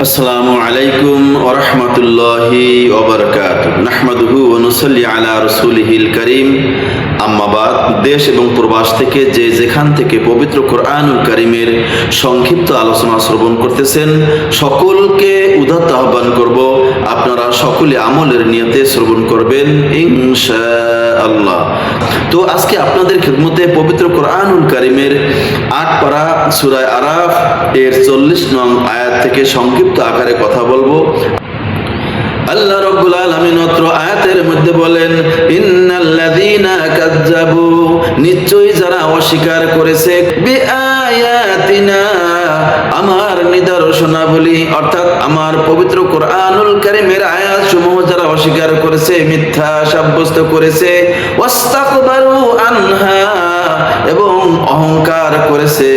আসসালামু আলাইকুম ওয়া রাহমাতুল্লাহি ওয়া বারাকাতুহু। নাহমাদুহু ওয়া নুসাল্লি আলা রাসূলিহিল কারীম। আম্মা বাদ। দেশ এবং প্রবাস থেকে যে যেখান থেকে পবিত্র কোরআনুল কারীমের সংক্ষিপ্ত আলোচনা শ্রবণ করতেছেন, সকলকে উদাত্ত আহ্বান করব, আপনারা সকলে আমলের নিয়তে শ্রবণ করবেন ইনশাআল্লাহ। তো আজকে আপনাদের খিদমতে পবিত্র কোরআনুল কারীমের ৮ পারা সূরা আরাফ এর ৪০ নং আয়াত থেকে সংক্ষিপ্ত আকারে কথা বলবো। আল্লাহ রাব্বুল আলামিন অত্র আয়াতের মধ্যে বলেন, ইন্নাল্লাযীনা কাযযাবু, নিশ্চয়ই যারা অস্বীকার করেছে, বিআয়াতিনা, আমার নিদর্শনাবলী অর্থাৎ আমার পবিত্র কোরআনুল কারীমের আয়াতসমূহ যারা অস্বীকার করেছে, মিথ্যা সাব্যস্ত করেছে, ওয়াস্তাকবারু আনহা, এবং অহংকার করেছে,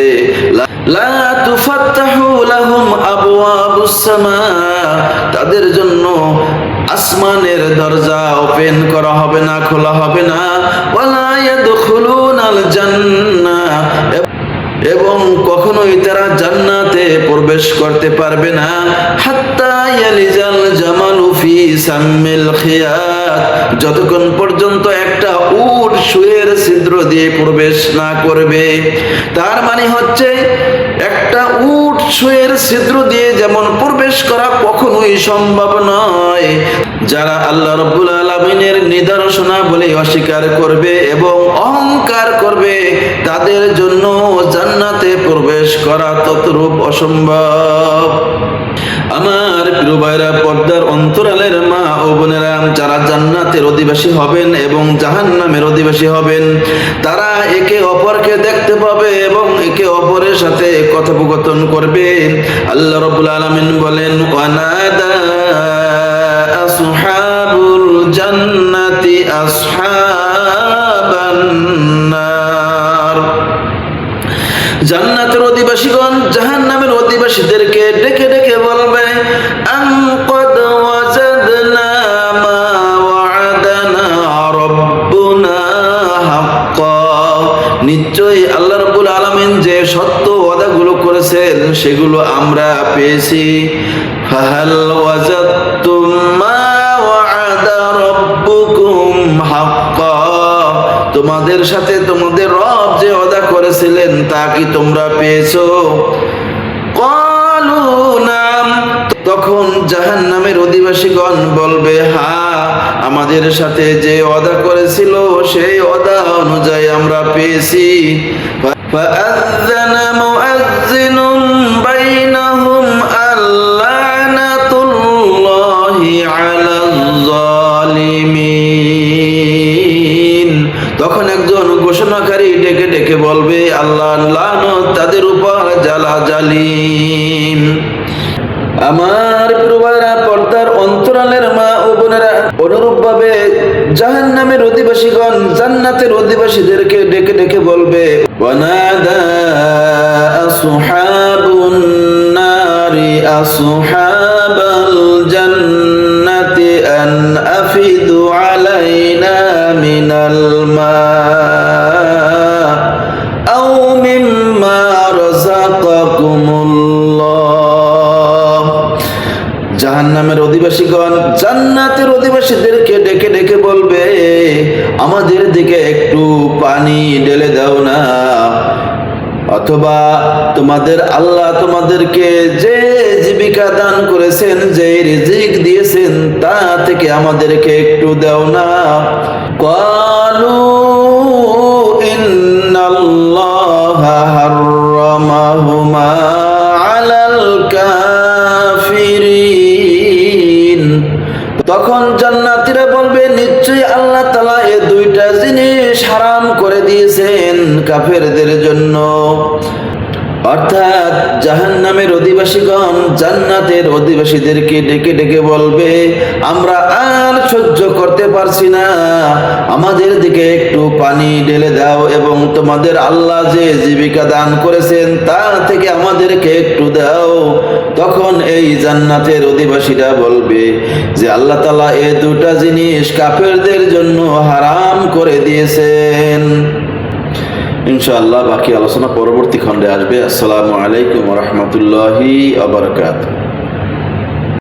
লা তুফাত্তাহু লাহুম আবওয়াবুস সামা, তাদের জন্য আসমানের দরজা ওপেন করা হবে না, খোলা হবে না, ওয়ালা ইয়াদখুলুনাল জান্নাহ, এবং কখনোই তারা জান্নাতে প্রবেশ করতে পারবে না, হাত্তা ইয়ালিজাল জামালু ফি সাম্মিল খিয়াত, যতক্ষণ পর্যন্ত একটা উট সুয়ের ছিদ্র দিয়ে প্রবেশ না করবে। তার মানে হচ্ছে একটা উট সুয়ের ছিদ্র দিয়ে যেমন প্রবেশ করা কখনোই সম্ভব নয়, যারা আল্লাহ রাব্বুল আলামিনের নিদর্শনাবলী অস্বীকার করবে এবং অহংকার করবে, তাদের জন্য জান্নাতে প্রবেশ করা ততরূপ অসম্ভব। আমার প্রিয় ভাইরা, পর্দার অন্তরালের মা ও বোনেরা, যারা জান্নাতের অধিবাসী হবেন এবং জাহান্নামের অধিবাসী হবেন, তারা একে অপরকে দেখতে পাবে এবং একে অপরের সাথে কথোপকথন করবে। আল্লাহ রাব্বুল আলামিন বলেন, ওয়ানাদা আসহাবুল জান্নাতি আসহাবান নার, জান্নাতের অধিবাসীগণ জাহান্নামের অধিবাসীদেরকে ডেকে ডেকে বলবে, আন ক্বাদ ওয়াজাদনা মা ওয়া'আদানা রাব্বুনা হাক্কা, নিশ্চয়ই আল্লাহ রাব্বুল আলামিন যে সত্য ওয়াদাগুলো করেছেন সেগুলো আমরা পেয়েছি। ফাহাল ওয়াজাদতুম মা ওয়া'আদা রাব্বুকুম হাক্কা, তোমাদের সাথে তোমাদের রব যে ওয়াদা করেছিলেন তা কি তোমরা পেয়েছো? ক্বালু নাম, তখন জাহান্নামের অধিবাসীগণ বলবে, হ্যাঁ, আমাদের সাথে যে ওয়াদা করেছিল সেই ওয়াদা অনুযায়ী আমরা পেয়েছি। ফাআযানা মুআযযিনুম বাইনাহুম আল্লানাতুল্লাহি আলাল যালিমিন, তখন একজন ঘোষণাকারী ডেকে ডেকে বলবে, আল্লাহর লানত তাদের উপর, জালা জালিম। আমার প্রবারা, পর্দার অন্তরালের মা ও বোনেরা, অনুরূপভাবে জাহান্নামের অধিবাসীগণ জান্নাতের অধিবাসীদেরকে ডেকে ডেকে বলবে, ওয়ানাদা আসহাবুন নারি আসহাবাল জান্নাতি আন আফিদু আলাইনা মিনাল মা আও মিম্মা রাযাকাকুমুল্লাহ, জাহান্নামের অধিবাসীগণ জান্নাতের অধিবাসীদেরকে ডেকে ডেকে বলবে, আমাদের দিকে একটু পানি ঢেলে দাও না, অথবা তোমাদের আল্লাহ তোমাদেরকে যে জীবিকা দান করেছেন, যে রিজিক দিয়েছেন, তা থেকে আমাদেরকে একটু দাও না। ক্বালু ইন্নাল্লাহা হাররামাহুমা আলাল কাফিরিন, তখন জান্নাতীরা বলবে, নিশ্চয়ই আল্লাহ তাআলা এই দুইটা জিনিস হারাম করে দিয়েছেন কাফেরদের জন্য। অর্থাৎ জাহান্নামের অধিবাসীগণ জান্নাতের অধিবাসীদেরকে ডেকে ডেকে বলবে, আমরা আর সহ্য করতে পারছি না, আমাদের দিকে একটু পানি ঢেলে দাও এবং তোমাদের আল্লাহ যে জীবিকা দান করেছেন তা থেকে আমাদেরকে একটু দাও। তখন এই জান্নাতের অধিবাসীরা বলবে যে আল্লাহ তাআলা এই দুটা জিনিস কাফেরদের জন্য হারাম করে দিয়েছেন। ইনশাআল্লাহ বাকি আলোচনা পরবর্তী খণ্ডে আসবে। আসসালামু আলাইকুম ওয়া রাহমাতুল্লাহি ওয়া বারাকাতুহু।